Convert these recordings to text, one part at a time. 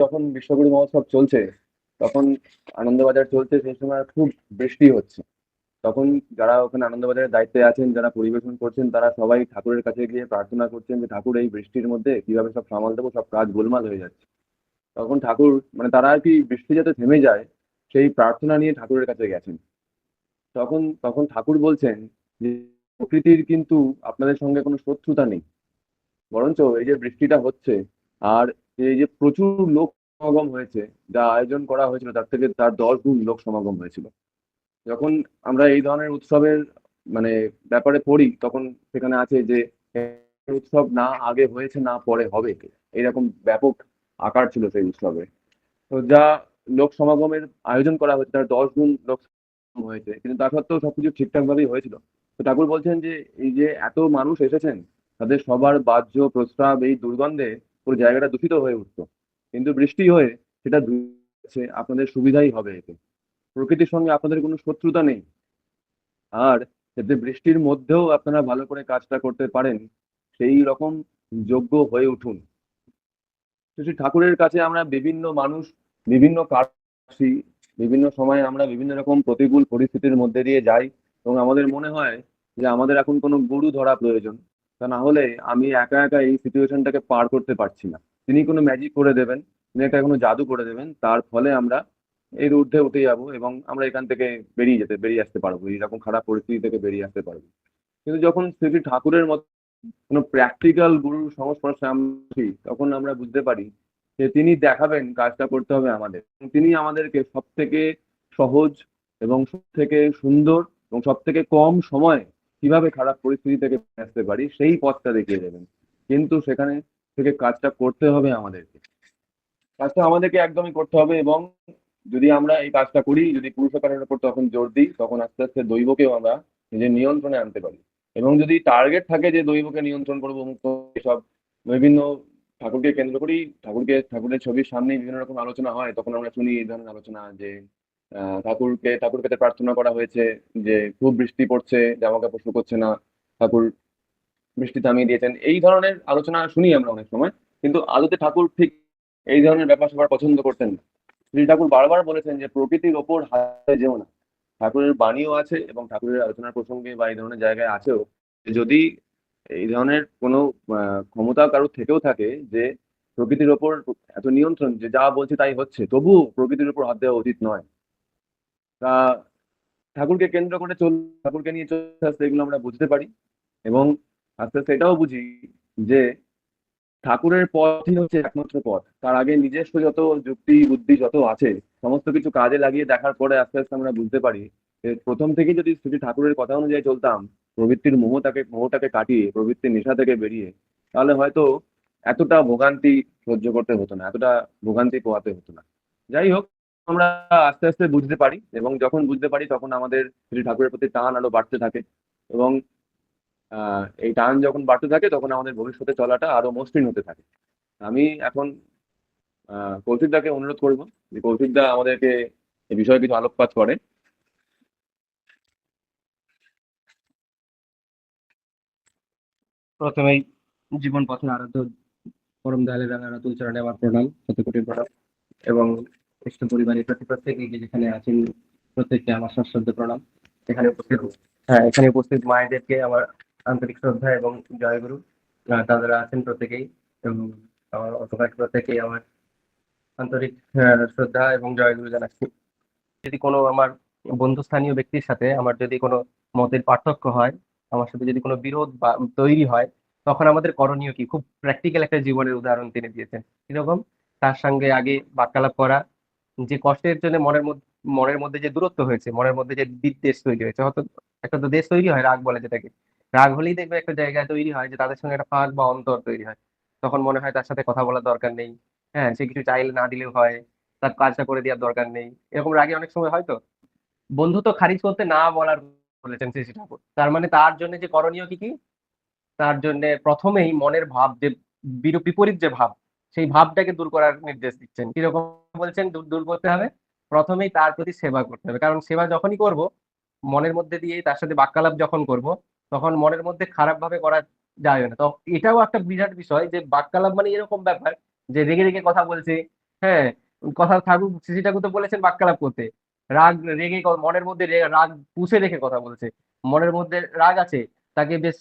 যখন বিশ্বকবি মহোৎসব চলছে, তখন আনন্দবাজার চলছে, সেই সময় খুব বৃষ্টি হচ্ছে। তখন যারা ওখানে আনন্দবাজারের দায়িত্বে আছেন, যারা পরিবেশন করছেন, তারা সবাই ঠাকুরের কাছে গিয়ে প্রার্থনা করছেন যে ঠাকুর এই বৃষ্টির মধ্যে কিভাবে সব সামাল দেবো, সব কাজ গোলমাল হয়ে যাচ্ছে। তখন ঠাকুর মানে তারা আর কি বৃষ্টি যাতে থেমে যায় সেই প্রার্থনা নিয়ে ঠাকুরের কাছে গেছেন। তখন তখন ঠাকুর বলছেন যে প্রকৃতির কিন্তু আপনাদের সঙ্গে কোনো শত্রুতা নেই, বরঞ্চ এই যে বৃষ্টিটা হচ্ছে আর এই যে প্রচুর লোক সমাগম হয়েছে, যা আয়োজন করা হয়েছিল তার থেকে তার 10 গুণ লোক সমাগম হয়েছিল। যখন আমরা এই ধরনের উৎসবের মানে ব্যাপারে পড়ি, তখন সেখানে আছে যে এই উৎসব না আগে হয়েছে না পরে হবে, এইরকম ব্যাপক আকার ছিল সেই উৎসবে। তো যা লোক সমাগমের আয়োজন করা হয়েছে তার 10 গুণ লোক সমাগম হয়েছে, কিন্তু তা সত্ত্বেও সবকিছু ঠিকঠাক ভাবেই হয়েছিল। তো ঠাকুর বলছেন যে এই যে এত মানুষ এসেছেন, তাদের সবার বাহ্য প্রস্রাব এই দুর্গন্ধে পুরো জায়গাটা দূষিত হয়ে উঠতো, কিন্তু বৃষ্টি হয়ে সেটা ধুয়ে আপনাদের সুবিধাই হবে এতে। প্রকৃতির সঙ্গে আপনাদের কোনো শত্রুতা নেই। আর যাতে বৃষ্টির মধ্যেও আপনারা ভালো করে কাজটা করতে পারেন, সেই রকম যোগ্য হয়ে উঠুন। তো শ্রী ঠাকুরের কাছে আমরা বিভিন্ন মানুষ বিভিন্ন কারণ আসি, বিভিন্ন সময় আমরা বিভিন্ন রকম প্রতিকূল পরিস্থিতির মধ্যে দিয়ে যাই, এবং আমাদের মনে হয় যে আমাদের এখন কোনো গুরু ধরা প্রয়োজন। তা না হলে আমি একা একা এই সিচুয়েশনটাকে পার করতে পারছি না। তিনি কোনো ম্যাজিক করে দেবেন, তিনি একটা কোনো জাদু করে দেবেন, তার ফলে আমরা এর ঊর্ধ্বে উঠে যাব এবং আমরা এখান থেকে বেরিয়ে আসতে পারবো, এইরকম খারাপ পরিস্থিতি থেকে বেরিয়ে আসতে পারবো। কিন্তু যখন শ্রী শ্রী ঠাকুরের মতো কোনো প্র্যাকটিক্যাল গুরুর সংস্পর্শে আমরা আসি, তখন আমরা বুঝতে পারি যে তিনি দেখাবেন কাজটা করতে হবে আমাদের। তিনি আমাদেরকে সব থেকে সহজ এবং সব থেকে সুন্দর এবং সব থেকে কম সময়ে কিভাবে খারাপ পরিস্থিতি থেকে বেরিয়ে আসতে পারি সেই পথটা দেখিয়ে দেবেন। কিন্তু সেখানে থেকে কাজটা করতে হবে আমাদেরকে, কাজটা আমাদেরকে একদমই করতে হবে। এবং যদি আমরা এই কাজটা করি, যদি পুরুষকারের উপর তখন জোর দিই, তখন আস্তে আস্তে দৈবকেও আমরা নিজের নিয়ন্ত্রণে আনতে পারি। এবং যদি টার্গেট থাকে যে দৈবকে নিয়ন্ত্রণ করবো, মুক্ত সব বিভিন্ন ঠাকুরকে কেন্দ্র করি, ঠাকুরের ছবির সামনে বিভিন্ন রকম আলোচনা হয়, তখন আমরা শুনি এই ধরনের আলোচনা যে ঠাকুর কাছে প্রার্থনা করা হয়েছে যে খুব বৃষ্টি পড়ছে, জামা কাপড় শুকোচ্ছে না, ঠাকুর বৃষ্টি থামিয়ে দিয়েছেন, এই ধরনের আলোচনা শুনি আমরা অনেক সময়। কিন্তু আদতে ঠাকুর ঠিক এই ধরনের ব্যাপার স্যাপার পছন্দ করতেন না। শ্রী ঠাকুর বারবার বলেছেন যে প্রকৃতির ওপর হাতে যেও না। ঠাকুরের বাণীও আছে এবং ঠাকুরের আলোচনার প্রসঙ্গে বা এই ধরনের জায়গায় আছেও যে যদি এই ধরনের কোনো ক্ষমতা কারোর থেকেও থাকে যে প্রকৃতির ওপর এত নিয়ন্ত্রণ যে যা বলছে তাই হচ্ছে, তবুও প্রকৃতির উপর হাত দেওয়া উচিত নয়। তা ঠাকুরকে কেন্দ্র করে ঠাকুরকে নিয়ে চলতে আসতে এগুলো আমরা বুঝতে পারি। এবং আস্তে আস্তে এটাও বুঝি যে ঠাকুরের পথই হচ্ছে একমাত্র পথ। তার আগে নিজস্ব যত যুক্তি বুদ্ধি যত আছে, সমস্ত কিছু কাজে লাগিয়ে দেখার পরে আস্তে আস্তে আমরা বুঝতে পারি যে প্রথম থেকেই যদি শুধু ঠাকুরের কথা অনুযায়ী চলতাম, প্রবৃত্তির মোহটাকে কাটিয়ে, প্রবৃত্তির নেশা থেকে বেরিয়ে, তাহলে হয়তো এতটা ভোগান্তি সহ্য করতে হতো না, এতটা ভোগান্তি পোহাতে হতো না। যাই হোক, আমরা আস্তে আস্তে বুঝতে পারি, এবং যখন বুঝতে পারি তখন আমাদের শ্রী ঠাকুরের প্রতি টান আরো বাড়তে থাকে। এবং এই টান যখন বাড়তে থাকে তখন আমাদের ভবিষ্যতে চলাটা আরো মসৃণ হতে থাকে। আমি এখন কৌশিক দাকে অনুরোধ করবো যে কৌশিক দা আমাদেরকে এই বিষয়ে কিছু আলোকপাত করে। প্রথমেই জীবন পথের আরাধ্য পরম দয়ালের রাঙা রাতুল চরণে আমার প্রণাম, শত কোটি প্রণাম। এবং কৃষ্ণ পরিবারের প্রতি প্রত্যেকে যেখানে আছেন প্রত্যেককে আমার সশ্রদ্ধ প্রণাম। এখানে উপস্থিত এখানে উপস্থিত মায়েদেরকে আমার আন্তরিক শ্রদ্ধা এবং জয়গুরু। তারা আছেন প্রত্যেকেই, এবং আমার অটোকাট প্রত্যেকেই আমার আন্তরিক শ্রদ্ধা এবং জয়গুরু জানাচ্ছি। যদি কোনো আমার বন্ধুস্থানীয় ব্যক্তির সাথে আমার যদি কোনো মতের পার্থক্য হয়, আমার সাথে যদি কোনো বিরোধ বা তৈরি হয়, তখন আমাদের করণীয় কি? খুব প্র্যাকটিক্যাল একটা জীবনের উদাহরণ তিনি দিয়েছেন। কিরকম? তার সঙ্গে আগে বাক্যালাপ করা, যে কষ্টের জন্য মনের মধ্যে যে দূরত্ব হয়েছে, মনের মধ্যে যে বিদ্বেষ তৈরি হয়েছে, হয়তো একটা তো দেশ তৈরি হয়, রাগ বলে যেটাকে। রাগ হলেই দেখবে একটা জায়গায় তৈরি হয় যে তাদের সঙ্গে একটা ফাঁক বা অন্তর তৈরি হয়। তখন মনে হয় তার সাথে কথা বলার দরকার নেই। হ্যাঁ, সে কিছু চাইলে না দিলেও হয়, তার কাজটা করে দেওয়ার দরকার নেই। এরকম রাগে অনেক সময় হয়তো বন্ধুত্ব খারিজ করতে না বলার বলেছেন শ্রী শ্রী ঠাকুর। তার মানে তার জন্য যে করণীয় কি কি? তার জন্য প্রথমেই মনের ভাব যে বিপরীত যে ভাব, সেই ভাবটাকে দূর করার নির্দেশ দিচ্ছেন। কিরকম বলছেন দূর দূর করতে হবে? প্রথমেই তার প্রতি সেবা করতে হবে, কারণ সেবা যখনই করব মনের মধ্যে দিয়ে, তার সাথে বাক্যালাপ যখন করব, তখন মনের মধ্যে খারাপ ভাবে করা যাবে না। তো এটাও একটা বিরাট বিষয় যে বাক্যালাপ মানে এরকম ব্যাপার যে রেগে রেগে কথা বলছে, হ্যাঁ, কথা ঠাকুর শ্রী ঠাকুর তো বলেছেন বাক্যালাপ করতে। রাগ রেগে মনের মধ্যে রাগ পুষে রেখে কথা বলছে। মনের মধ্যে রাগ আছে, তাকে বেশ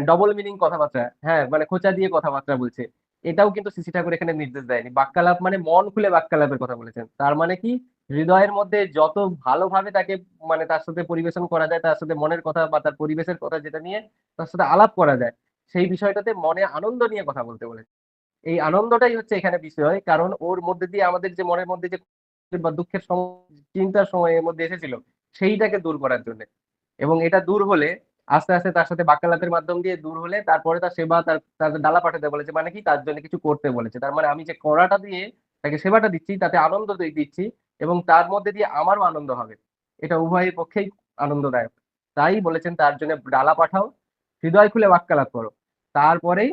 ডবল মিনিং কথাবার্তা, হ্যাঁ মানে খোঁচা দিয়ে কথাবার্তা বলছে। এটাও কিন্তু শ্রী ঠাকুর এখানে নির্দেশ দেয়নি। বাক্যালাপ মানে মন খুলে বাক্যালাপের কথা বলেছেন। তার মানে কি, হৃদয়ের মধ্যে যত ভালোভাবে তাকে মানে তার সাথে পরিবেশন করা যায়, তার সাথে মনের কথা বা তার পরিবেশের কথা যেটা নিয়ে তার সাথে আলাপ করা যায়, সেই বিষয়টাতে মনে আনন্দ নিয়ে কথা বলতে বলেছে। এই আনন্দটাই হচ্ছে এখানে বিষয়, কারণ ওর মধ্যে দিয়ে আমাদের যে মনের মধ্যে যে বা দুঃখের সময়, চিন্তার সময় এর মধ্যে এসেছিল, সেইটাকে দূর করার জন্য। এবং এটা দূর হলে আস্তে আস্তে তার সাথে বাক্যালাপের মাধ্যম দিয়ে দূর হলে তারপরে তার সেবা, তার ডালা পাঠাতে বলেছে, মানে কি তার জন্য কিছু করতে বলেছে। তার মানে আমি যে করাটা দিয়ে তাকে সেবাটা দিচ্ছি, তাতে আনন্দ দিচ্ছি, এবং তার মধ্যে দিয়ে আমারও আনন্দ হবে। এটা উভয়ের পক্ষেই আনন্দদায়ক। তাই বলেছেন তার জন্য ডালা পাঠাও, হৃদয় খুলে বাক্যালাপ করো। তারপরে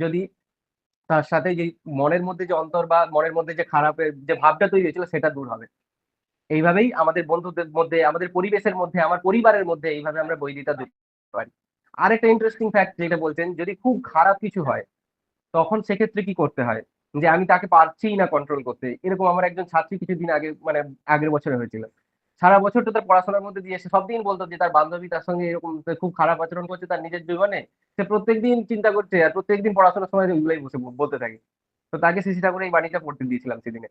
যদি তার সাথে যে মনের মধ্যে যে অন্তর বা মনের মধ্যে যে খারাপের যে ভাবটা তৈরি হয়েছিল সেটা দূর হবে। এইভাবেই আমাদের বন্ধুদের মধ্যে, আমাদের পরিবেশের মধ্যে, আমার পরিবারের মধ্যে এইভাবে আমরা বৈরিতা দূর করতে পারি। আরেকটা ইন্টারেস্টিং ফ্যাক্ট যেটা বলছেন, যদি খুব খারাপ কিছু হয় তখন সেক্ষেত্রে কি করতে হয়, যে আমি তাকে পারছিই না কন্ট্রোল করতে। এরকম আমার একজন ছাত্রী কিছুদিন আগে মানে আগের বছরে হয়েছিল। সারা বছর তো তার পড়াশোনার মধ্যে দিয়ে সে সবদিন বলতো যে তার বান্ধবী তার সঙ্গে এরকম খুব খারাপ আচরণ করছে তার নিজের জীবনে। সে প্রত্যেকদিন চিন্তা করছে আর প্রত্যেকদিন পড়াশোনার সময় ওইগুলাই বসে বলতে থাকে। তো তাকে শ্রী ঠাকুরের এই বাণীটা পড়তে দিয়েছিলাম সেদিনে।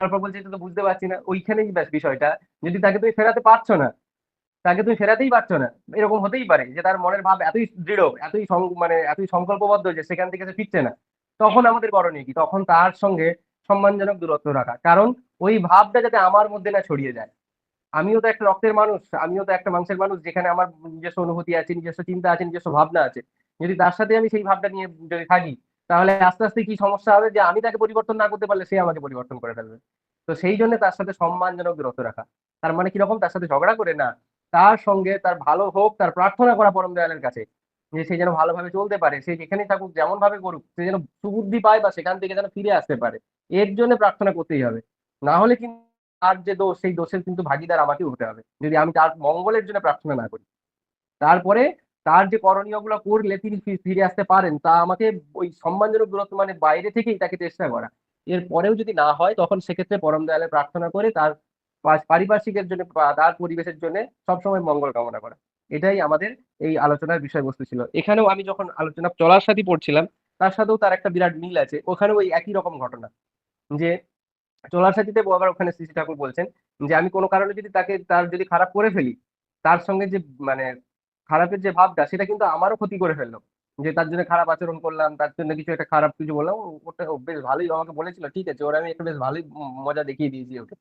তারপর বলছে এটা তো বুঝতে পারছি না, ওইখানেই ব্যাস বিষয়টা। যদি তাকে তুমি ফেরাতে পারছো না, তাকে তুমি ফেরাতেই পারছো না, এরকম হতেই পারে যে তার মনের ভাব এতই দৃঢ়, এতই মানে এতই সংকল্পবদ্ধ যে সেখান থেকে সে ফিরছে না। তখন আমাদের করণীয় কি, তখন তার সঙ্গে সম্মানজনক দূরত্ব রাখা। কারণ ওই ভাবটা যাতে আমার মধ্যে না ছড়িয়ে যায়। আমিও তো একটা রক্তের মানুষ, আমিও তো একটা মাংসের মানুষ, যেখানে আমার নিজস্ব অনুভূতি আছে, নিজস্ব চিন্তা আছে, নিজস্ব ভাবনা আছে। যদি তার সাথে আমি সেই ভাবটা নিয়ে যদি থাকি, তাহলে আস্তে আস্তে কি সমস্যা হবে, যে আমি তাকে পরিবর্তন না করতে পারলে সে আমাকে পরিবর্তন করে ফেলবে। তো সেই জন্য তার সাথে সম্মানজনক দূরত্ব রাখা। তার মানে কিরকম, তার সাথে ঝগড়া করে না, তার সঙ্গে তার ভালো হোক, তার প্রার্থনা করা পরম দয়ালের কাছে, যে সে যেন ভালোভাবে চলতে পারে, সে যেখানেই থাকুক যেমন ভাবে করুক, সে যেন সুবুদ্ধি পায় বা সেখান থেকে যেন ফিরে আসতে পারে। এর জন্য প্রার্থনা করতেই হবে। না হলে কিন্তু তার যে দোষ, সেই দোষের কিন্তু ভাগিদার আমাকেই হতে হবে, যদি আমি তার মঙ্গলের জন্য প্রার্থনা না করি। তারপরে তার যে করণীয় গুলো করলে তিনি ফিরে আসতে পারেন, তা আমাকে ওই সম্মানজনক দূরত্ব মানে বাইরে থেকেই তাকে চেষ্টা করা। এর পরেও যদি না হয়, তখন সেক্ষেত্রে পরম দয়ালে প্রার্থনা করে তার পারিপার্শ্বিকের জন্য বা তার পরিবেশের জন্য সবসময় মঙ্গল কামনা করা। এটাই আমাদের এই আলোচনার বিষয়বস্তু ছিল। এখানেও আমি যখন আলোচনা চলার সাথে পড়ছিলাম, তার সাথেও তার একটা বিরাট মিল আছে। ওখানেও ওই একই রকম ঘটনা, যে চলার সাথীতে আবার ওখানে শ্রী শ্রী ঠাকুর বলছেন যে আমি কোনো কারণে যদি তার যদি খারাপ করে ফেলি, তার সঙ্গে যে মানে খারাপের যে ভাবটা, সেটা কিন্তু আমারও ক্ষতি করে ফেললো। যে তার জন্য খারাপ আচরণ করলাম, তার জন্য কিছু একটা খারাপ কিছু বললাম, ওটা ও বেশ ভালোই আমাকে বলেছিল, ঠিক আছে, ওরা আমি একটু বেশ ভালোই মজা দেখিয়ে দিয়েছি ওকে।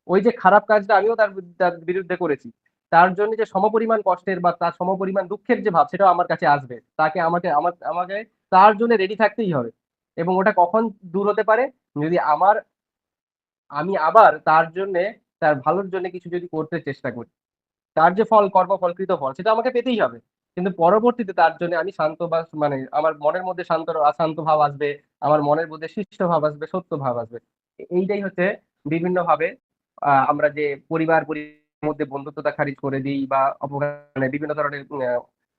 ওই যে খারাপ কাজটা আমিও তার বিরুদ্ধে করেছি, তার জন্য যে সমপরিমাণ কষ্টের বা তার সমপরিমাণ দুঃখের যে ভাব, সেটাও আমার কাছে আসবে। তাকে আমাকে আমাকে তার জন্য রেডি থাকতেই হবে। এবং ওটা কখন দূর হতে পারে, যদি আমি আবার তার জন্যে, তার ভালোর জন্য কিছু যদি করতে চেষ্টা করি, তার যে ফল, কর্মফলকৃত ফল, সেটা আমাকে পেতেই হবে। কিন্তু পরবর্তীতে তার জন্য আমি শান্ত বা মানে আমার মনের মধ্যে শান্ত ভাব আসবে, আমার মনের মধ্যে শিষ্ট ভাব আসবে, সত্য ভাব আসবে। এইটাই হচ্ছে বিভিন্ন ভাবে আমরা যে পরিবারের মধ্যে বন্ধুত্বতা খারিজ করে দিই বা মানে বিভিন্ন ধরনের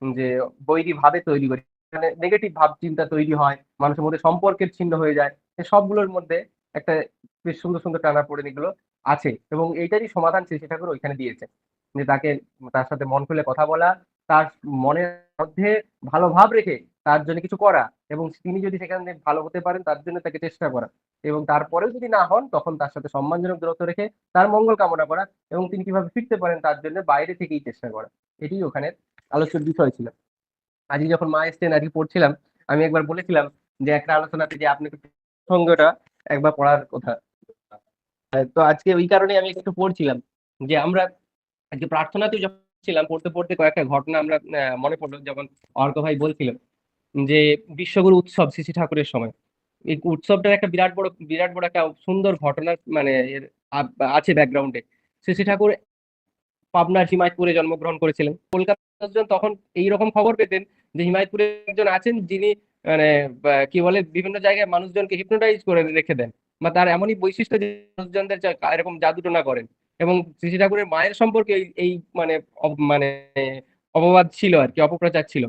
যে বৈরী ভাবে তৈরি করি, মানে নেগেটিভ ভাব চিন্তা তৈরি হয়, মানুষের মধ্যে সম্পর্কের ছিন্ন হয়ে যায়। এই সবগুলোর মধ্যে একটা বেশ সুন্দর সুন্দর টানাপোড়েন এগুলো আছে, এবং এইটারই সমাধান শ্রী শ্রী ঠাকুর ওইখানে দিয়েছে। যে তাকে, তার সাথে মন খুলে কথা বলা, তার মনের মধ্যে ভালো ভাব রেখে তার জন্য কিছু করা, এবং তিনি যদি সেখানে ভালো হতে পারেন তার জন্য তাকে চেষ্টা করা, এবং তারপরেও যদি না হন তখন তার সাথে সম্মানজনক দূরত্ব রেখে তার মঙ্গল কামনা করা, এবং তিনি কিভাবে ফিরতে পারেন তার জন্য বাইরে থেকেই চেষ্টা করা। এটি ওখানে আলোচ্য বিষয় ছিল। আজকে যখন মা এসছেন আজকে পড়ছিলাম, আমি একবার বলেছিলাম যে একটা আলোচনাতে যে আপনি সঙ্গটা একবার পড়ার কথা। তো আজকে ওই কারণে আমি একটু পড়ছিলাম যে আমরা আজকে প্রার্থনাতে যখন ছিলাম, পড়তে পড়তে কয়েকটা ঘটনা আমরা মনে পড়লো। যেমন অর্ক ভাই বলছিল যে বিশ্বগুরু উৎসব শ্রী শ্রী ঠাকুরের সময়, এই উৎসবটার একটা বিরাট বড় একটা সুন্দর ঘটনা মানে এর আছে ব্যাকগ্রাউন্ডে। শ্রী শ্রী ঠাকুর পাবনার হিমায়তপুরে জন্মগ্রহণ করেছিলেন। কলকাতার মানুষজন তখন এইরকম খবর পেতেন যে হিমায়তপুরে একজন আছেন যিনি মানে কি বলে বিভিন্ন জায়গায় মানুষজনকে হিপনোটাইজ করে রেখে দেন, বা তার এমনই বৈশিষ্ট্য যে মানুষজনদের এরকম জাদুটোনা করেন। এবং শ্রী শ্রী ঠাকুরের মায়ের সম্পর্কে এই মানে মানে অপবাদ ছিল আর কি, অপপ্রচার ছিল।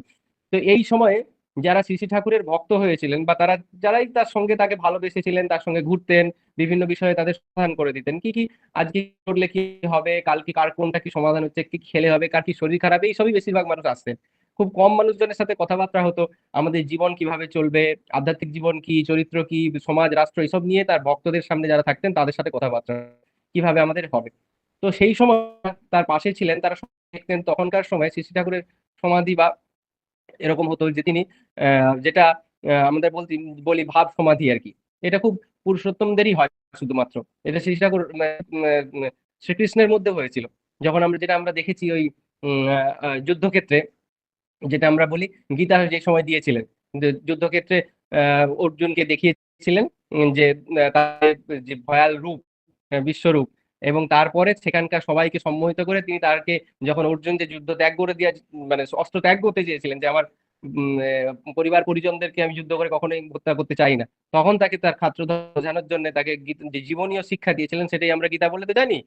তো এই সময়ে যারা শ্রী শ্রী ঠাকুরের ভক্ত হয়েছিলেন বা তারা যারাই তার সঙ্গে তাকে ভালোবেসেছিলেন, তার সঙ্গে ঘুরতেন, বিভিন্ন বিষয়ে তাদের সমাধান করে দিতেন। কি কি আজকে করলে কি হবে, কালকে কার কোনটা কি সমাধান হচ্ছে, কি খেলে হবে, কার কি শরীর খারাপ, এই সবই বেশিরভাগ মানুষ আসতেন। খুব কম মানুষজনের সাথে কথাবার্তা হতো আমাদের জীবন কিভাবে চলবে, আধ্যাত্মিক জীবন কি, চরিত্র কি, সমাজ রাষ্ট্র এসব নিয়ে তার ভক্তদের সামনে যারা থাকতেন তাদের সাথে কথাবার্তা কিভাবে আমাদের হবে। তো সেই সময় তার পাশে ছিলেন, তারা দেখতেন তখনকার সময় শ্রী শ্রী ঠাকুরের সমাধি বা এরকম হতো যে তিনি যেটা আমাদের বলি ভাব সমাধি আর কি, এটা খুব পুরুষোত্তমদেরই হয় শুধুমাত্র। এটা শ্রী ঠাকুর শ্রীকৃষ্ণের মধ্যে হয়েছিল, যখন আমরা দেখেছি ওই যুদ্ধক্ষেত্রে, যেটা আমরা বলি গীতা যে সময় দিয়েছিলেন, যে যুদ্ধক্ষেত্রে অর্জুনকে দেখিয়েছিলেন যে তার যে ভয়াল রূপ, বিশ্বরূপ, এবং তারপরে সেখানকার সবাইকে সম্মোহিত করে তিনি তাকে, যখন অর্জুন যে যুদ্ধ ত্যাগ করে দিয়ে মানে অস্ত্র ত্যাগ করতে চেয়েছিলেন যে আমার পরিবার পরিজনদেরকে আমি যুদ্ধ করে কখনোই হত্যা করতে চাই না, তখন তাকে তার খাদ্য বোঝানোর জন্য তাকে যে জীবনীয় শিক্ষা দিয়েছিলেন সেটাই আমরা গীতা বলতে জানি।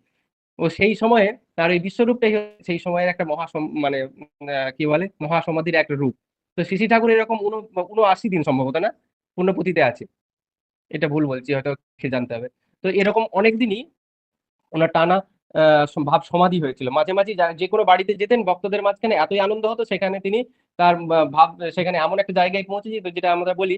ও সেই সময়ে তার এই বিশ্বরূপটাই সেই সময়ের একটা মানে কি বলে মহাসমাধির একটা রূপ। তো শ্রী ঠাকুর এরকম ৭৯ দিন সম্ভবত না পুণ্যপুঁথিতে আছে, এটা ভুল বলছি হয়তো, সে জানতে হবে। তো এরকম অনেক দিনই ওনার টানা ভাব সমাধি হয়েছিল। মাঝে মাঝে যে কোনো বাড়িতে যেতেন ভক্তদের মাঝখানে এতই আনন্দ হতো, সেখানে তিনি তার ভাব সেখানে এমন একটা জায়গায় পৌঁছে যেত যেটা আমরা বলি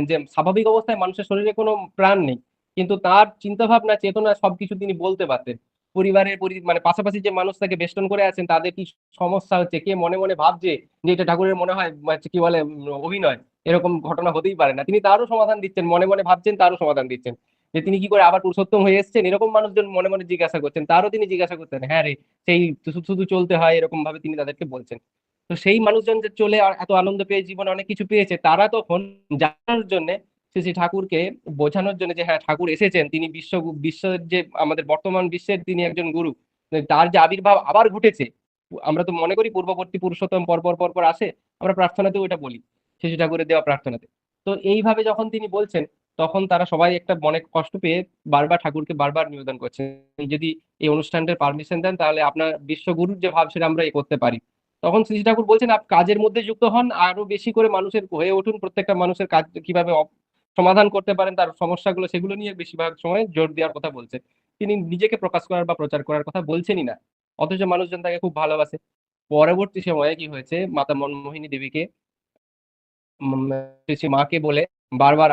যে স্বাভাবিক অবস্থায় মানুষের শরীরে কোনো প্রাণ নেই, কিন্তু তার চিন্তা ভাবনা চেতনা সবকিছু তিনি বলতে পারতেন। পরিবারের মানে পাশাপাশি যে মানুষ তাকে বেষ্টন করে আছেন তাদের কি সমস্যা হচ্ছে, কে মনে মনে ভাবছে যে এটা ঠাকুরের মনে হয় কি বলে অভিনয়, এরকম ঘটনা হতেই পারে না, তিনি তারও সমাধান দিচ্ছেন, মনে মনে ভাবছেন তারও সমাধান দিচ্ছেন। যে তিনি কি করে আবার পুরুষোত্তম হয়ে এসেছেন এরকম মানুষজন মনে মনে জিজ্ঞাসা করছেন, তারও তিনি জিজ্ঞাসা করতেন, হ্যাঁ রে সেই শুধু শুধু চলতে হয়, এরকম ভাবে তিনি তাদেরকে বলছেন। তো সেই মানুষজন যে চলে আর এত আনন্দ পেয়ে জীবনে অনেক কিছু পেয়েছে, তারা তখন জানার জন্য শ্রী শ্রী ঠাকুরকে বোঝানোর জন্য যে হ্যাঁ ঠাকুর এসেছেন, তিনি বিশ্বের যে আমাদের বর্তমান বিশ্বের তিনি একজন গুরু, তার যে আবির্ভাব আবার ঘটেছে। আমরা তো মনে করি পূর্ববর্তী পুরুষোত্তম পরপর পরপর আসে, আমরা প্রার্থনাতেও এটা বলি, শ্রী শ্রী ঠাকুরের দেওয়া প্রার্থনাতে। তো এইভাবে যখন তিনি বলছেন তখন তারা সবাই একটা মনে কষ্ট পেয়ে বারবার ঠাকুরকে বারবার নিবেদন করছে, যদি এই অনুষ্ঠানটার পারমিশন দেন তাহলে আপনার বিশ্বগুরুর যে ভাব সেটা আমরা এ করতে পারি। তখন শ্রী শ্রী ঠাকুর বলছেন আপনি কাজের মধ্যে যুক্ত হন, আরো বেশি করে মানুষের হয়ে উঠুন, প্রত্যেকটা মানুষের কাজ কিভাবে সমাধান করতে পারেন তার সমস্যাগুলো, সেগুলো নিয়ে বেশিরভাগ সময় জোর দেওয়ার কথা বলছেন। তিনি নিজেকে প্রকাশ করার বা প্রচার করার কথা বলছেনই না, অথচ মানুষজন তাকে খুব ভালোবাসে। পরবর্তী সময়ে কি হয়েছে, মাতা মনমোহিনী দেবীকে শ্রী মাকে বলে বারবার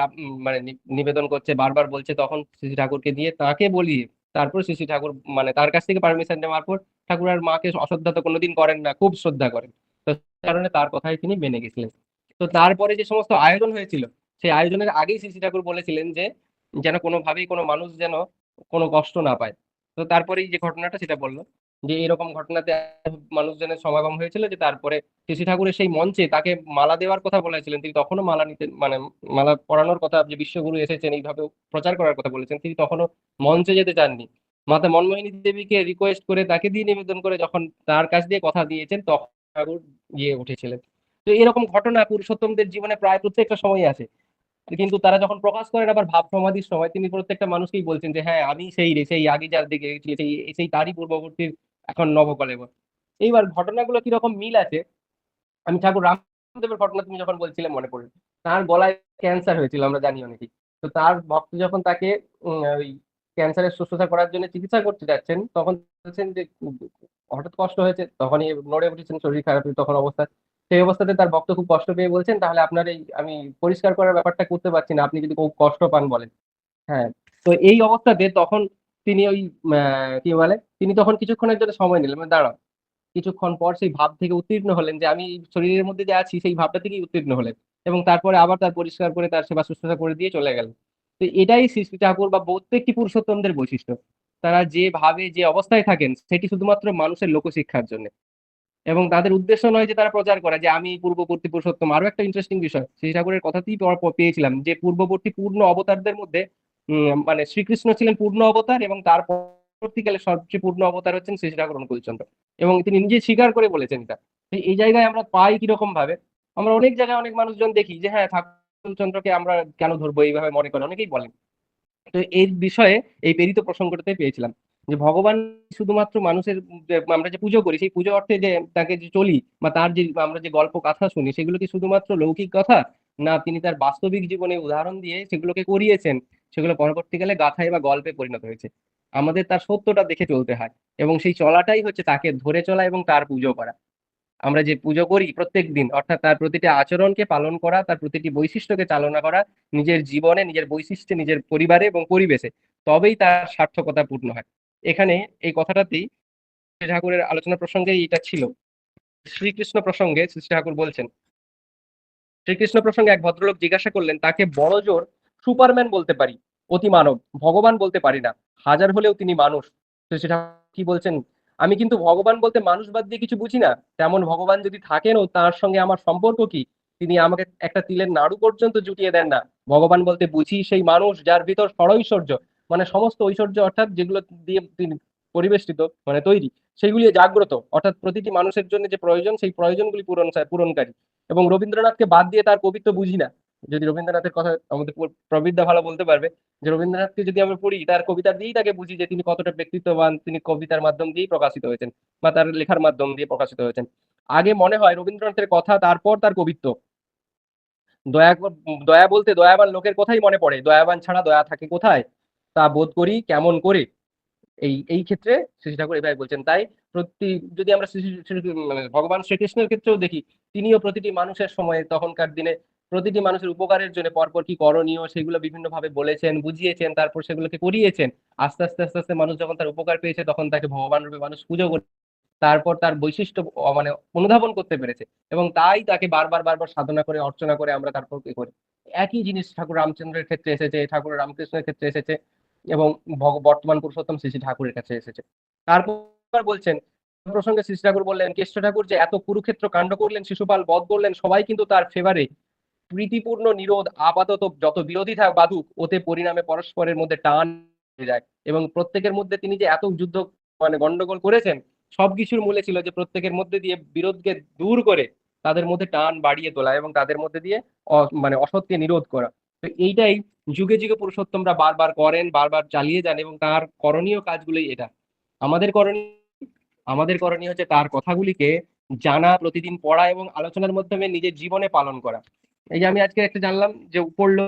মানে নিবেদন করছে, বারবার বলছে, তখন শ্রী শ্রী ঠাকুরকে দিয়ে তাকে বলিয়ে তারপর শ্রী শ্রী ঠাকুর মানে তার কাছ থেকে পারমিশন নেওয়ার পর ঠাকুর আর মাকে অশ্রদ্ধা তো কোনোদিন করেন না, খুব শ্রদ্ধা করেন। তো সেই কারণে তার কথাই তিনি মেনে গেছিলেন। তো তারপরে যে সমস্ত আয়োজন হয়েছিল, সেই আয়োজনের আগেই শ্রী শ্রী ঠাকুর বলেছিলেন যে যেন কোনোভাবেই কোনো মানুষ যেন কোনো কষ্ট না পায়। তো তারপরেই যে ঘটনাটা সেটা বললো, যে এরকম ঘটনাতে মানুষজনের সমাগম হয়েছিল, যে তারপরে শ্রী ঠাকুরের সেই মঞ্চে তাকে মালা দেওয়ার কথা বলেছিলেন, তিনি তখনও মালা নিতে মানে মালা পরানোর কথা, যে বিশ্বগুরু এসেছেন এইভাবে প্রচার করার কথা বলেছেন, তিনি তখনও মঞ্চে যেতে চাননি। মাতা মনমোহিনী দেবীকে রিকোয়েস্ট করে তাকে দিয়ে নিবেদন করে যখন তার কাছ দিয়ে কথা দিয়েছেন তখন ঠাকুর গিয়ে উঠেছিলেন। তো এরকম ঘটনা পুরুষোত্তমদের জীবনে প্রায় প্রত্যেকটা সময় আছে, কিন্তু তারা যখন প্রকাশ করেন আবার ভাব সমাধির সময় তিনি প্রত্যেকটা মানুষকেই বলছেন যে হ্যাঁ আমি সেই রে, সেই আগে যার দিকে সেই সেই তারই পূর্ববর্তীর এখন নবকলেবর। এইবার ঘটনাগুলো কিরকম মিল আছে, আমি ঠাকুর রামদেবের ঘটনা তুমি যখন বলছিলে মনে পড়লো। তার গলায় ক্যান্সার হয়েছিল আমরা জানি অনেকেই। তো তার ভক্ত যখন তাকে ওই ক্যান্সারের শুশ্রূষা করার জন্য চিকিৎসা করতে যাচ্ছেন তখন বলছেন যে হঠাৎ কষ্ট হয়েছে, তখনই নড়ে উঠেছেন, শরীর খারাপ তখন অবস্থা, সেই অবস্থাতে তার ভক্ত খুব কষ্ট পেয়ে বলছেন তাহলে আপনার এই আমি পরিষ্কার করার ব্যাপারটা করতে পারছি না, আপনি যদি খুব কষ্ট পান বলেন। হ্যাঁ, তো এই অবস্থাতে তখন তিনি ওই কি বলে তিনি তখন কিছুক্ষণের জন্য সময় নিলেন, মানে দাঁড়াও। কিছুক্ষণ পর সেই ভাব থেকে উত্তীর্ণ হলেন, যে আমি এই শরীরের মধ্যে যে আছি সেই ভাবটা থেকেই উত্তীর্ণ হলেন, এবং তারপরে আবার তার পরিষ্কার করে তার সেবা শুশ্রূষা করে দিয়ে চলে গেলেন। তো এটাই শ্রী শ্রী ঠাকুর বা প্রত্যেকটি পুরুষোত্তমদের বৈশিষ্ট্য, তারা যে ভাবে যে অবস্থায় থাকেন সেটি শুধুমাত্র মানুষের লোকশিক্ষার জন্য, এবং তাদের উদ্দেশ্য নয় যে তারা প্রচার করে যে আমি পূর্ববর্তী পুরুষোত্তম। আরো একটা ইন্টারেস্টিং বিষয় শ্রী ঠাকুরের কথাতেই পেয়েছিলাম যে পূর্ববর্তী পূর্ণ অবতারদের মধ্যে মানে শ্রীকৃষ্ণ ছিলেন পূর্ণ অবতার, এবং তার পরবর্তীকালে সবচেয়ে পূর্ণ অবতার হচ্ছেন শ্রী ঠাকুর অনুকূলচন্দ্র, এবং তিনি নিজে স্বীকার করে বলেছেন এটা। এই জায়গায় আমরা পাই কিরকম ভাবে, আমরা অনেক জায়গায় অনেক মানুষজন দেখি যে হ্যাঁ ঠাকুর চন্দ্রকে আমরা কেন ধরবো এইভাবে মনে করে অনেকেই বলেন। তো এই বিষয়ে এই প্রেরিত প্রসঙ্গটাতে পেয়েছিলাম। যে ভগবান শুধুমাত্র মানুষের যে আমরা যে পুজো করি সেই পুজো অর্থে যে তাকে যে চলি বা তার যে আমরা যে গল্প কথা শুনি সেগুলো কি শুধুমাত্র লৌকিক কথা, না তিনি তার বাস্তবিক জীবনে উদাহরণ দিয়ে সেগুলোকে করিয়েছেন, সেগুলো পরবর্তীকালে গাথায় বা গল্পে পরিণত হয়েছে। আমাদের তার সত্যটা দেখে চলতে হয়, এবং সেই চলাটাই হচ্ছে তাকে ধরে চলা এবং তার পুজো করা। আমরা যে পুজো করি প্রত্যেক দিন, অর্থাৎ তার প্রতিটি আচরণকে পালন করা, তার প্রতিটি বৈশিষ্ট্যকে চালনা করা নিজের জীবনে, নিজের বৈশিষ্ট্যে, নিজের পরিবারে এবং পরিবেশে, তবেই তার সার্থকতা পূর্ণ হয়। এখানে এই কথাটাতেই শ্রী ঠাকুরের আলোচনা প্রসঙ্গে এটা ছিল। শ্রীকৃষ্ণ প্রসঙ্গে শ্রী ঠাকুর বলছেন, শ্রীকৃষ্ণ প্রসঙ্গে এক ভদ্রলোক জিজ্ঞাসা করলেন, তাকে বড় জোর সুপারম্যান বলতে পারি, অতি মানব, ভগবান বলতে পারি না, হাজার হলেও তিনি মানুষ। তো সেটা কি বলছেন, আমি কিন্তু ভগবান বলতে মানুষ বাদ দিয়ে কিছু বুঝি না। তেমন ভগবান যদি থাকেনও তার সঙ্গে আমার সম্পর্ক কি? তিনি আমাকে একটা তিলের নাড়ু পর্যন্ত জুটিয়ে দেন না। ভগবান বলতে বুঝি সেই মানুষ যার ভিতর ষড়ৈশ্বর্য, মানে সমস্ত ঐশ্বর্য, অর্থাৎ যেগুলো দিয়ে তিনি পরিবেষ্টিত, মানে তৈরি, সেগুলি জাগ্রত, অর্থাৎ প্রতিটি মানুষের জন্য যে প্রয়োজন সেই প্রয়োজনগুলি পূরণকারী। এবং রবীন্দ্রনাথকে বাদ দিয়ে তার কবিত্ব বুঝি না। যদি রবীন্দ্রনাথের কথা আমাদের প্রবীরদা ভালো বলতে পারবে, যে রবীন্দ্রনাথকে যদি আমরা পড়ি তার কবিতা দিয়েই তাকে বুঝি যে তিনি কতটা ব্যক্তিত্ববান, তিনি কবিতার মাধ্যম দিয়েই প্রকাশিত হয়েছেন বা তার লেখার মাধ্যম দিয়ে প্রকাশিত হয়েছেন। আগে মনে হয় রবীন্দ্রনাথের কথা, তারপর তার কবিত্ব। দয়া দয়া বলতে দয়াবান লোকের কথাই মনে পড়ে, দয়াবান ছাড়া দয়া থাকে কোথায়, তা বোধ করি কেমন করে। এই এই ক্ষেত্রে শ্রী ঠাকুর এভাবে বলছেন। তাই প্রতি, যদি আমরা মানে ভগবান শ্রীকৃষ্ণের ক্ষেত্রেও দেখি, তিনিও প্রতিটি মানুষের সময়ে তখনকার দিনে প্রতিটি মানুষের উপকারের জন্য পরপর কি করণীয় সেগুলো বিভিন্ন ভাবে বলেছেন, বুঝিয়েছেন, তারপর সেগুলোকে করিয়েছেন। আস্তে আস্তে আস্তে আস্তে মানুষ যখন তার উপকার পেয়েছে তখন তাকে ভগবান রূপে মানুষ পুজো করে, তারপর তার বৈশিষ্ট্য মানে অনুধাবন করতে পেরেছে, এবং তাই তাকে বারবার বারবার সাধনা করে অর্চনা করে আমরা তারপর কি করি। একই জিনিস ঠাকুর রামচন্দ্রের ক্ষেত্রে এসেছে, ঠাকুর রামকৃষ্ণের ক্ষেত্রে এসেছে, এবং বর্তমান পুরুষোত্তম শ্রী শ্রী ঠাকুরের কাছে এসেছে। তারপর বলছেন, প্রসঙ্গে শ্রী শ্রী ঠাকুর বললেন, কেষ্ট ঠাকুর যে এত কুরুক্ষেত্র কাণ্ড করলেন, শিশুপাল বধ করলেন, সবাই কিন্তু তার ফেভারে। প্রীতিপূর্ণ নিরোধ আপাতত যত বিরোধী থাক বাধুক, ওতে পরিণামে পরস্পরের মধ্যে টান হয়ে যায়। এবং প্রত্যেকের মধ্যে তিনি যে এত যুদ্ধ মানে গন্ডগোল করেছেন, সবকিছুর মূলে ছিল যে প্রত্যেকের মধ্যে দিয়ে বিরোধকে দূর করে তাদের মধ্যে টান বাড়িয়ে তোলা, এবং তাদের মধ্যে দিয়ে মানে অসৎকে নিরোধ করা। তো এইটাই যুগে যুগে পুরুষোত্তমরা বারবার করেন, বারবার চালিয়ে যান, এবং তার করণীয় কাজগুলোই এটা। আমাদের করণীয়, হচ্ছে তার কথাগুলিকে জানা, প্রতিদিন পড়া এবং আলোচনার মাধ্যমে নিজের জীবনে পালন করা। এই যে আমি আজকে একটা জানলাম যে পড়লো,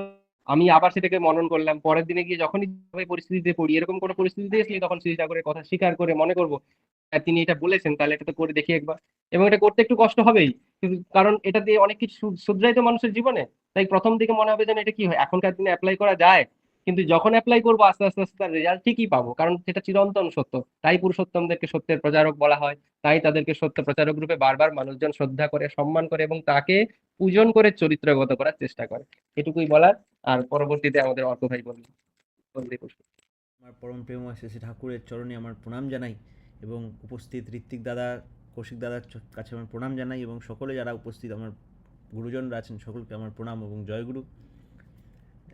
আমি আবার সেটাকে মনন করলাম, পরের দিনে গিয়ে যখনই ওই পরিস্থিতিতে পড়ি, এরকম কোনো পরিস্থিতিতে আসলে তখন শ্রী ঠাকুরের কথা স্বীকার করে মনে করবো, হ্যাঁ, তিনি এটা বলেছেন, তাহলে এটা তো করে দেখি একবার। এবং এটা করতে একটু কষ্ট হবেই, কিন্তু কারণ এটা দিয়ে অনেক কিছু শুধরাই তো মানুষের জীবনে। তাই প্রথম দিকে মনে হবে যেন এটা কি হয়, এখনকার দিনে অ্যাপ্লাই করা যায়, কিন্তু যখন অ্যাপ্লাই করবো আস্তে আস্তে আস্তে তার রেজাল্ট ঠিকই পাবো, কারণ সেটা চিরন্তন সত্য। তাই পুরুষোত্তমদেরকে সত্যের প্রচারক বলা হয়, তাই তাদেরকে সত্য প্রচারক রূপে বারবার মানুষজন শ্রদ্ধা করে, সম্মান করে, এবং তাকে পূজন করে চরিত্রগত করার চেষ্টা করে। এটুকুই বলার। আর পরবর্তীতে আমাদের অর্ক ভাই বলবেন। আমার পরম প্রেমময় শ্রী শ্রী ঠাকুরের চরণে আমার প্রণাম জানাই, এবং উপস্থিত ঋত্বিক দাদা, কৌশিক দাদার কাছে আমার প্রণাম জানাই, এবং সকলে যারা উপস্থিত আমার গুরুজনরা আছেন সকলকে আমার প্রণাম এবং জয়গুরু।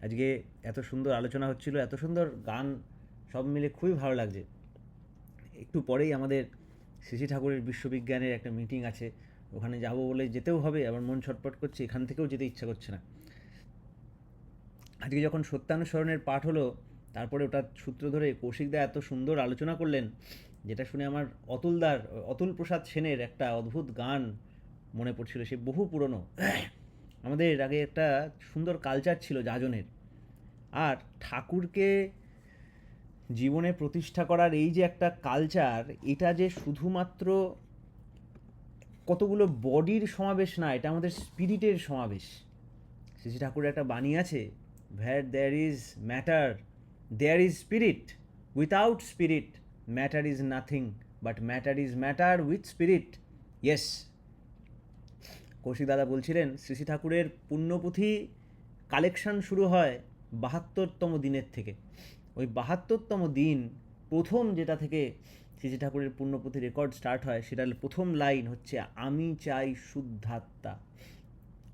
আজকে এত সুন্দর আলোচনা হচ্ছিল, এত সুন্দর গান, সব মিলে খুবই ভালো লাগছে। একটু পরেই আমাদের শ্রী শ্রী ঠাকুরের বিশ্ববিজ্ঞানের একটা মিটিং আছে, ওখানে যাব বলে যেতেও হবে, আবার মন ছটপট করছে, এখান থেকেও যেতে ইচ্ছা করছে না। আজকে যখন সত্যানুসরণের পাঠ হলো, তারপরে ওটার সূত্র ধরে কৌশিকদা এত সুন্দর আলোচনা করলেন, যেটা শুনে আমার অতুল প্রসাদ সেনের একটা অদ্ভুত গান মনে পড়ছিল, সে বহু পুরনো। আমাদের আগে একটা সুন্দর কালচার ছিল যাজনের, আর ঠাকুরকে জীবনে প্রতিষ্ঠা করার এই যে একটা কালচার, এটা যে শুধুমাত্র কতগুলো বডির সমাবেশ না, এটা আমাদের স্পিরিটের সমাবেশ। শ্রী শ্রী ঠাকুরের একটা বাণী আছে, where there is matter there is spirit, without spirit matter is nothing, but matter is matter with spirit. Yes, Kaushik দাদা বলছিলেন শ্রী শ্রী ঠাকুরের পুণ্যপুঁথি কালেকশন শুরু হয় ৭২তম দিনের থেকে। ওই ৭২তম দিন প্রথম যেটা থেকে শ্রী শ্রী ঠাকুরের পুণ্যপুঁথি রেকর্ড স্টার্ট হয়, সেটার প্রথম লাইন হচ্ছে, আমি চাই শুদ্ধাত্মা,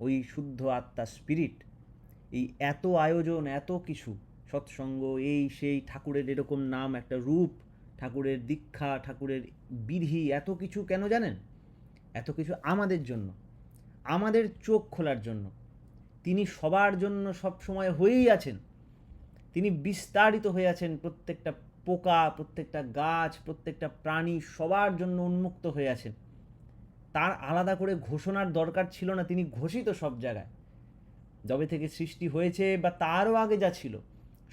ওই শুদ্ধ আত্মা, স্পিরিট। এই এত আয়োজন, এত কিছু সৎসঙ্গ, এই সেই, ঠাকুরের এরকম নাম, একটা রূপ, ঠাকুরের দীক্ষা, ঠাকুরের বিধি, এত কিছু কেন জানেন? এত কিছু আমাদের জন্য, আমাদের চোখ খোলার জন্য। তিনি সবার জন্য সব সময় হয়েই আছেন। তিনি বিস্তারিত হয়ে আছেন প্রত্যেকটা পোকা, প্রত্যেকটা গাছ, প্রত্যেকটা প্রাণী, সবার জন্য উন্মুক্ত হয়ে আছেন। তার আলাদা করে ঘোষণার দরকার ছিল না, তিনি ঘোষিত সব জায়গায়। যবে থেকে সৃষ্টি হয়েছে বা তারও আগে যা ছিল,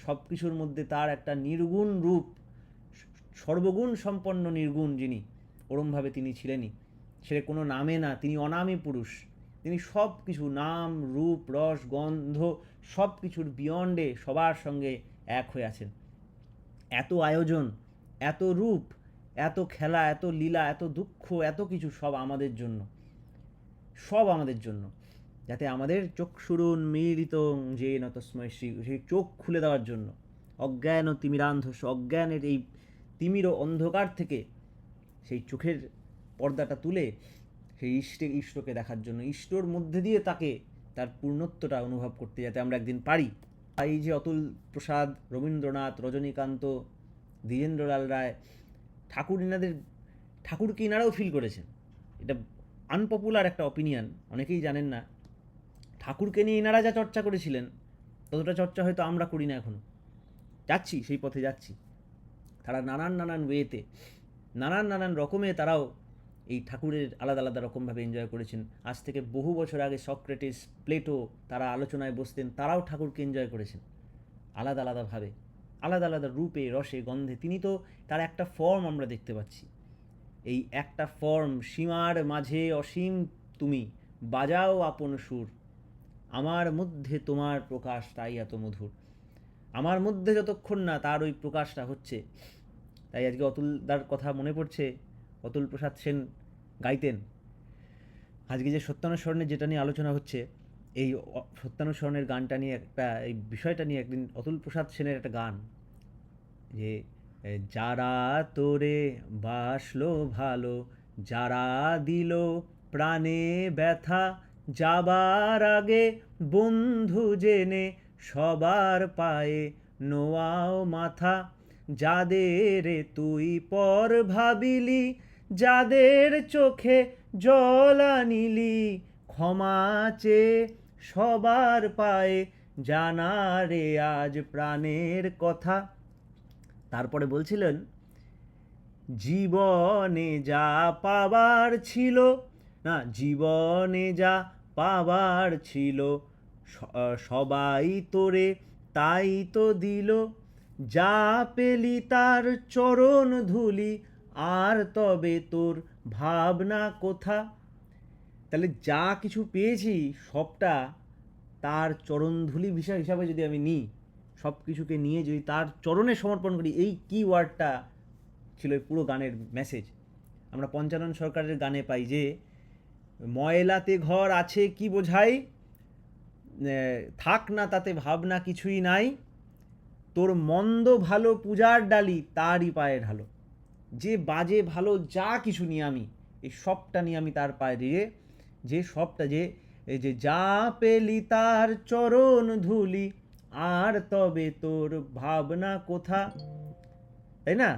সব কিছুর মধ্যে তার একটা নির্গুণ রূপ, সর্বগুণ সম্পন্ন নির্গুণ যিনি, ওরমভাবে তিনি ছিলেনই। সে কোনো নামে না, তিনি অনামী পুরুষ। তিনি সব কিছু, নাম, রূপ, রস, গন্ধ, সব কিছুর বিয়ন্ডে সবার সঙ্গে এক হয়ে আছেন। এত আয়োজন, এত রূপ, এত খেলা, এত লীলা, এত দুঃখ, এত কিছু সব আমাদের জন্য, সব আমাদের জন্য, যাতে আমাদের চক্ষুরুন্মীলিত যেন তস্মৈ শ্রী, সেই চোখ খুলে দেওয়ার জন্য, অজ্ঞান তিমিরান্ধস্য, অজ্ঞানের এই তিমির অন্ধকার থেকে সেই চোখের পর্দাটা তুলে সেই ইষ্টকে দেখার জন্য, ইষ্টর মধ্যে দিয়ে তাকে তার পূর্ণত্বটা অনুভব করতে, যাতে আমরা একদিন পারি। এই যে অতুল প্রসাদ, রবীন্দ্রনাথ, রজনীকান্ত, দ্বিজেন্দ্রলাল রায়, ঠাকুরকে ইনারাও ফিল করেছেন। এটা আনপপুলার একটা অপিনিয়ন, অনেকেই জানেন না। ঠাকুরকে নিয়ে ইনারা যা চর্চা করেছিলেন, ততটা চর্চা হয়তো আমরা করি না এখনো। যাচ্ছি, সেই পথে যাচ্ছি। তারা নানান ওয়েতে, নানান রকমে তারাও এই ঠাকুরের আলাদা আলাদা রকমভাবে এনজয় করেছেন। আজ থেকে বহু বছর আগে সক্রেটিস, প্লেটো, তারা আলোচনায় বসতেন, তারাও ঠাকুরকে এনজয় করেছেন আলাদা আলাদাভাবে, আলাদা আলাদা রূপে, রসে, গন্ধে। তিনি তো তার একটা ফর্ম আমরা দেখতে পাচ্ছি, এই একটা ফর্ম। সীমার মাঝে অসীম তুমি, বাজাও আপন সুর, আমার মধ্যে তোমার প্রকাশ তাই এত মধুর। আমার মধ্যে যতক্ষণ না তার ওই প্রকাশটা হচ্ছে, তাই আজকে অতুলদার কথা মনে পড়ছে। অতুল প্রসাদ সেন গাইতেন। আজকে যে সত্যানুসরণের যেটা নিয়ে আলোচনা হচ্ছে, এই সত্যানুসরণের গানটা নিয়ে এই বিষয়টা নিয়ে একদিন অতুল প্রসাদ সেনের একটা গান, যে যারা তোরে বাসলো ভালো, যারা দিল প্রাণে ব্যথা, যাবার আগে বন্ধু জেনে সবার পায়ে নোয়াও মাথা, যাদের তুই পর ভাবিলি, যাদের চোখে জল আনিলি, ক্ষমা চেয়ে সবার পায়ে জানা রে আজ প্রাণের কথা। তারপরে বলছিলেন, জীবনে যা পাবার ছিল, না, জীবনে যা পাবার ছিল, সবাই তোরে তাই তো দিল, যা পেলি তার চরণ ধুলি, আর তবে তোর ভাবনা কোথা। তাহলে যা কিছু পেয়েছি সবটা তার চরণধুলি বিষয় হিসাবে যদি আমি নিই, সব কিছুকে নিয়ে যদি তার চরণে সমর্পণ করি, এই কি ওয়ার্ডটা ছিল এই পুরো গানের মেসেজ। আমরা পঞ্চানন সরকারের গানে পাই যে, ময়লাতে ঘর আছে কি বোঝাই, থাক না তাতে ভাবনা কিছুই নাই, তোর মন্দ ভালো পূজার ডালি তারই পায়ে ঢালো। যে বাজে ভালো যা কিছু নিয়ে আমি, এই সবটা নিয়ে আমি তার পায়ে দিয়ে, যে সবটা, যে এই যে যা পেলি তার চরণ ধুলি, আর তবে তোর ভাবনা কোথা, তাই না?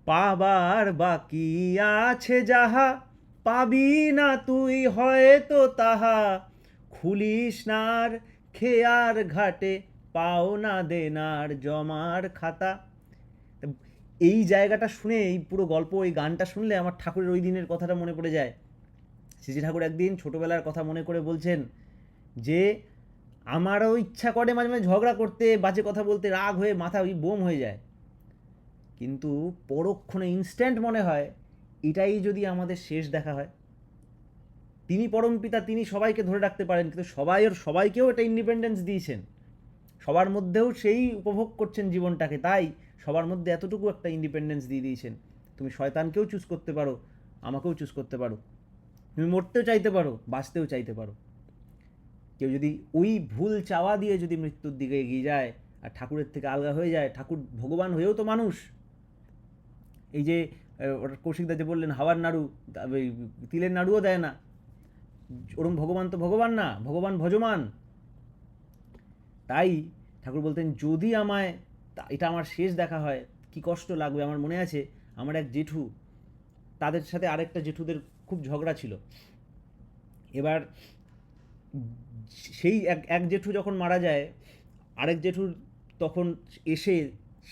পাবার বাকি আছে যাহা, পাবি না তুই হয়তো তাহা, খুলিস নার খেয়ার ঘাটে, পাও না দেনার জমার খাতা। এই জায়গাটা শুনে, এই পুরো গল্প, এই গানটা শুনলে আমার ঠাকুরের ওই দিনের কথাটা মনে পড়ে যায়। শ্রীজি ঠাকুর একদিন ছোটোবেলার কথা মনে করে বলছেন যে, আমারও ইচ্ছা করে মাঝে মাঝে ঝগড়া করতে, বাজে কথা বলতে, রাগ হয়ে মাথা ওই বোম হয়ে যায়, কিন্তু পরক্ষণে ইনস্ট্যান্ট মনে হয় এটাই যদি আমাদের শেষ দেখা হয়। তিনি পরমপিতা, তিনি সবাইকে ধরে রাখতে পারেন, কিন্তু সবাইকেও এটা ইন্ডিপেন্ডেন্স দিয়েছেন, সবার মধ্যেও সেই উপভোগ করছেন জীবনটাকে, তাই সবার মধ্যে এতটুকু একটা ইন্ডিপেন্ডেন্স দিয়ে দিয়েছেন। তুমি শয়তানকেও চুজ করতে পারো, আমাকেও চুজ করতে পারো, তুমি মরতেও চাইতে পারো, বাঁচতেও চাইতে পারো। কেউ যদি ওই ভুল চাওয়া দিয়ে যদি মৃত্যুর দিকে এগিয়ে যায় আর ঠাকুরের থেকে আলগা হয়ে যায়, ঠাকুর ভগবান হয়েও তো মানুষ। এই যে কৌশিকদা যে বললেন হাওয়ার নাড়ু, তিলের নাড়ুও দেয় না, ওরম ভগবান তো ভগবান না, ভগবান ভজমান। তাই ঠাকুর বলতেন, যদি আমায়, এটা আমার শেষ দেখা হয় কি কষ্ট লাগবে। আমার মনে আছে, আমার এক জেঠু, তাদের সাথে আরেকটা জেঠুদের খুব ঝগড়া ছিল। এবার সেই এক জেঠু যখন মারা যায়, আরেক জেঠুর তখন এসে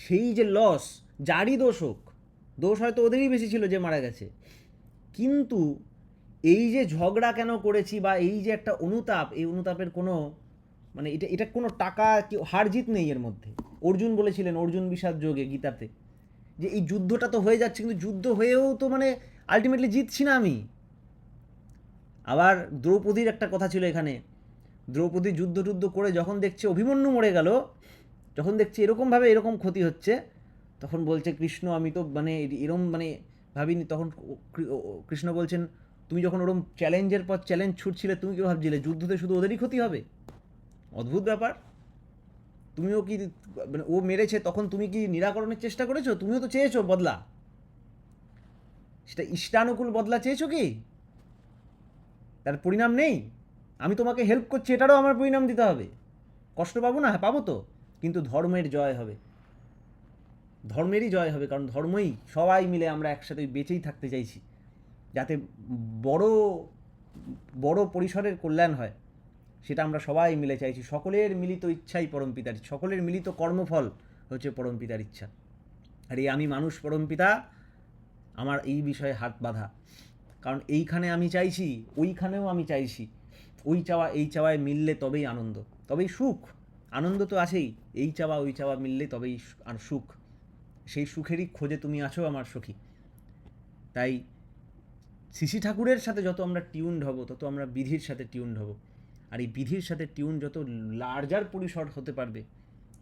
সেই যে লস, যারই দোষ হোক, দোষ হয়তো ওদেরই বেশি ছিল যে মারা গেছে, কিন্তু এই যে ঝগড়া কেন করেছি বা এই যে একটা অনুতাপ, এই অনুতাপের কোনো মানে এটা এটা কোনো টাকা কি হার জিত নেই এর মধ্যে। অর্জুন বলেছিলেন অর্জুন বিষাদ যোগে গীতাতে, যে এই যুদ্ধটা তো হয়ে যাচ্ছে, কিন্তু যুদ্ধ হয়েও তো মানে আলটিমেটলি জিতছি না আমি। আবার দ্রৌপদীর একটা কথা ছিল এখানে, দ্রৌপদী যুদ্ধ টুদ্ধ করে যখন দেখছে অভিমন্যু মরে গেল, যখন দেখছে এরকমভাবে এরকম ক্ষতি হচ্ছে, তখন বলছে কৃষ্ণ আমি তো মানে এরম মানে ভাবিনি। তখন কৃষ্ণ বলছেন তুমি যখন ওরম চ্যালেঞ্জের পর চ্যালেঞ্জ ছুটছিলে, তুমি কি ভাবছিলে যুদ্ধতে শুধু ওদেরই ক্ষতি হবে? অদ্ভুত ব্যাপার। তুমিও কি মানে ও মেরেছে তখন তুমি কি নিরাকরণের চেষ্টা করেছো? তুমিও তো চেয়েছো বদলা, সেটা ইষ্টানুকূল বদলা চেয়েছো কি? তার পরিণাম নেই। আমি তোমাকে হেল্প করছি, এটারও আমার পরিণাম দিতে হবে। কষ্ট পাবো না? হ্যাঁ পাবো তো, কিন্তু ধর্মের জয় হবে, ধর্মেরই জয় হবে, কারণ ধর্মই সবাই মিলে আমরা একসাথে বেঁচেই থাকতে চাইছি, যাতে বড় বড় পরিসরের কল্যাণ হয়, সেটা আমরা সবাই মিলে চাইছি। সকলের মিলিত ইচ্ছাই পরমপিতার, সকলের মিলিত কর্মফল হচ্ছে পরমপিতার ইচ্ছা। আর এই আমি মানুষ পরমপিতা আমার এই বিষয়ে হাত বাঁধা, কারণ এইখানে আমি চাইছি, ওইখানেও আমি চাইছি, ওই চাওয়া এই চাওয়ায় মিললে তবেই আনন্দ, তবেই সুখ। আনন্দ তো আছেই, এই চাওয়া ওই চাওয়া মিললে তবেই আর সুখ। সেই সুখেরই খোঁজে তুমি আছো আমার সখী। তাই শ্রী ঠাকুরের সাথে যত আমরা টিউনড হব, তত আমরা বিধির সাথে টিউনড হব। আর এই বিধির সাথে টিউন যত লার্জার পরিসর হতে পারবে,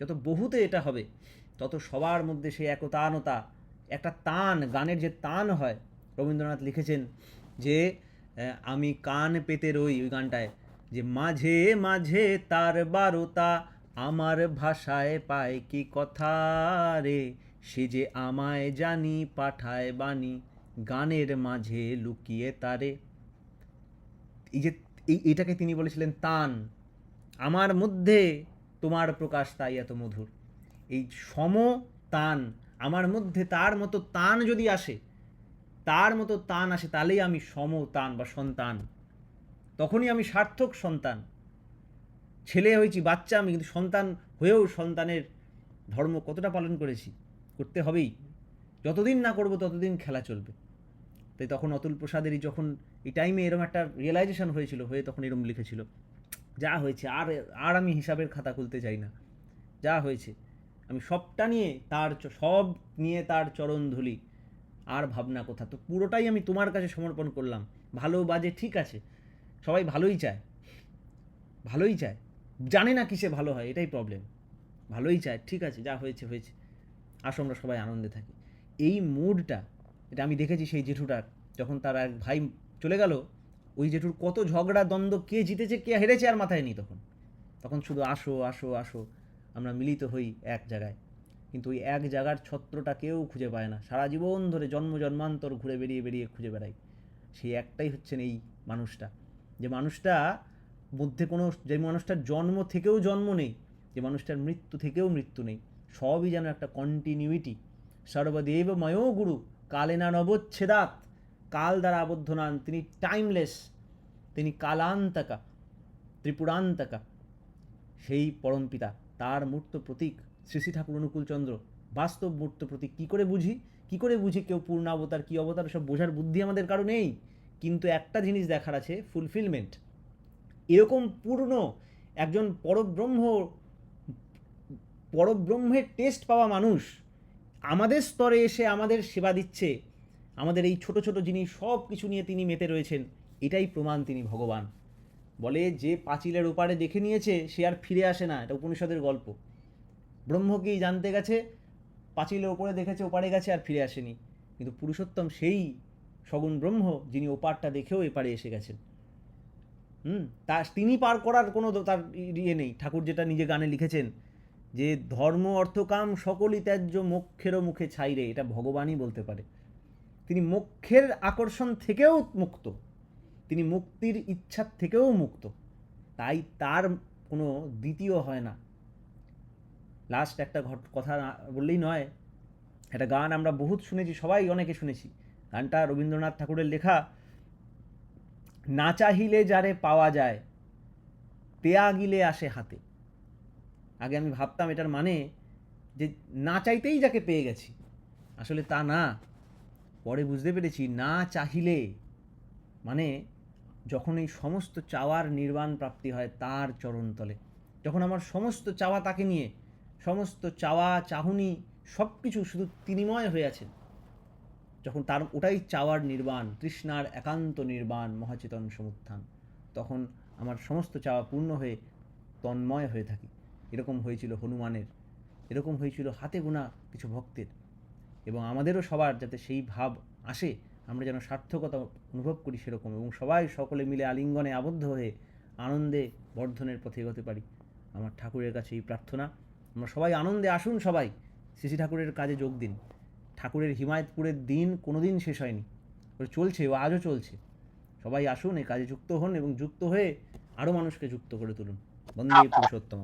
যত বহুতে এটা হবে, তত সবার মধ্যে সেই একতানতা, একটা তান, গানের যে তান হয়, রবীন্দ্রনাথ লিখেছেন যে আমি কান পেতে রই, ওই গানটায়, যে মাঝে মাঝে তার বারতা, আমার ভাষায় পায় কি কথা রে, সে যে আমায় জানি পাঠায় বাণী, গানের মাঝে লুকিয়ে তারে। এই যে এটাকে তিনি বলেছিলেন তান, আমার মধ্যে তোমার প্রকাশ তাই এত মধুর। এই সম তান, আমার মধ্যে তার মতো তান যদি আসে, তার মতো তান আসে, তাহলেই আমি সম তান বা সন্তান, তখনই আমি সার্থক সন্তান। ছেলে হয়েছি, বাচ্চা আমি, কিন্তু সন্তান হয়েও সন্তানের ধর্ম কতটা পালন করেছি? করতে হবেই। যতদিন না করব ততদিন খেলা চলবে। তাই তখন অতুল প্রসাদেরই যখন এই টাইমে এরকম একটা রিয়েলাইজেশন হয়েছিল, হয়ে তখন এরকম লিখেছিল, যা হয়েছে আর আর আমি হিসাবের খাতা খুলতে চাই না, যা হয়েছে আমি সবটা নিয়ে তার সব নিয়ে তার চরণ ধুলি, আর ভাবনা কোথা, তো পুরোটাই আমি তোমার কাছে সমর্পণ করলাম। ভালো বাজে ঠিক আছে, সবাই ভালোই চায়, ভালোই চায়, জানে না কিসে ভালো হয়, এটাই প্রবলেম। ভালোই চায়, ঠিক আছে, যা হয়েছে হয়েছে, আসো আমরা সবাই আনন্দে থাকি। এই মুডটা, এটা আমি দেখেছি সেই জেঠুটার, যখন তার এক ভাই চলে গেল, ওই জেঠুর কত ঝগড়া দ্বন্দ্ব, কে জিতেছে কে হেরেছে আর মাথায় নেই তখন। তখন শুধু আসো আসো আসো, আমরা মিলিত হই এক জায়গায়। কিন্তু ওই এক জায়গার ছত্রটা কেউ খুঁজে পায় না, সারা জীবন ধরে জন্ম জন্মান্তর ঘুরে বেরিয়ে বেরিয়ে খুঁজে বেড়াই। সেই একটাই হচ্ছেন এই মানুষটা, যে মানুষটা মধ্যে কোনো, যে মানুষটার জন্ম থেকেও জন্ম নেই, যে মানুষটার মৃত্যু থেকেও মৃত্যু নেই, সবই যেন একটা কন্টিনিউইটি। সর্বদেব ময়ো গুরু কালে না নবচ্ছেদাত, কাল দ্বারা আবদ্ধ নন তিনি, টাইমলেস, তিনি কালান্তকা, ত্রিপুরান্তকা। সেই পরমপিতা, তার মূর্ত প্রতীক শ্রী ঠাকুর অনুকূলচন্দ্র, বাস্তব মূর্ত প্রতীক। কী করে বুঝি কেউ পূর্ণাবতার কী অবতার, সব বোঝার বুদ্ধি আমাদের কারো নেই, কিন্তু একটা জিনিস দেখার আছে, ফুলফিলমেন্ট। এরকম পূর্ণ একজন পরব্রহ্মের টেস্ট পাওয়া মানুষ আমাদের স্তরে এসে আমাদের সেবা দিচ্ছে, আমাদের এই ছোট ছোট জিনিস সব কিছু নিয়ে তিনি মেতে রয়েছেন, এটাই প্রমাণ তিনি ভগবান। বলে যে পাঁচিলের ওপারে দেখে নিয়েছে সে আর ফিরে আসে না, এটা উপনিষদের গল্প। ব্রহ্মকেই জানতে গেছে, পাঁচিলের ওপরে দেখেছে, ওপারে গেছে আর ফিরে আসেনি, কিন্তু পুরুষোত্তম সেই সগুণ ব্রহ্ম, যিনি ওপারটা দেখেও এপারে এসে গেছেন। তা তিনি পার করার কোনো তার ইয়ে নেই। ঠাকুর যেটা নিজে গানে লিখেছেন, যে ধর্ম অর্থকাম সকলই ত্যায্য মোক্ষেরও মুখে ছাইরে, এটা ভগবানই বলতে পারে। তিনি মোক্ষের আকর্ষণ থেকেও মুক্ত, তিনি মুক্তির ইচ্ছার থেকেও মুক্ত, তাই তার কোনো দ্বিতীয় হয় না। লাস্ট একটা কথা বললেই নয়, একটা গান আমরা বহুত শুনেছি, সবাই অনেকে শুনেছি, গানটা রবীন্দ্রনাথ ঠাকুরের লেখা, না চাহিলে যারে পাওয়া যায়, পেয়া গিলে আসে হাতে। আগে আমি ভাবতাম এটার মানে যে না চাইতেই যাকে পেয়ে গেছি, আসলে তা না। পরে বুঝতে পেরেছি না চাহিলে মানে যখন এই সমস্ত চাওয়ার নির্বাণ প্রাপ্তি হয় তার চরণতলে, যখন আমার সমস্ত চাওয়া তাকে নিয়ে, সমস্ত চাওয়া চাহনি সব কিছু শুধু তিনিময় হয়ে আছেন, যখন তার ওটাই চাওয়ার নির্বাণ, তৃষ্ণার একান্ত নির্বাণ, মহাচেতন সমুত্থান, তখন আমার সমস্ত চাওয়া পূর্ণ হয়ে তন্ময় হয়ে থাকি। এরকম হয়েছিল হনুমানের, এরকম হয়েছিল হাতে গোনা কিছু ভক্তের, এবং আমাদেরও সবার যাতে সেই ভাব আসে, আমরা যেন সার্থকতা অনুভব করি সেরকম, এবং সবাই সকলে মিলে আলিঙ্গনে আবদ্ধ হয়ে আনন্দে বর্ধনের পথে এগোতে পারি। আমার ঠাকুরের কাছে এই প্রার্থনা, আমরা সবাই আনন্দে আসুন, সবাই শ্রী ঠাকুরের কাজে যোগ দিন। ঠাকুরের হিমায়তপুরের দিন কোনো দিন শেষ হয়নি, ওটা চলছে, ও আজও চলছে। সবাই আসুন, এই কাজে যুক্ত হন এবং যুক্ত হয়ে আরও মানুষকে যুক্ত করে তুলুন। বন্দে পুরুষোত্তম।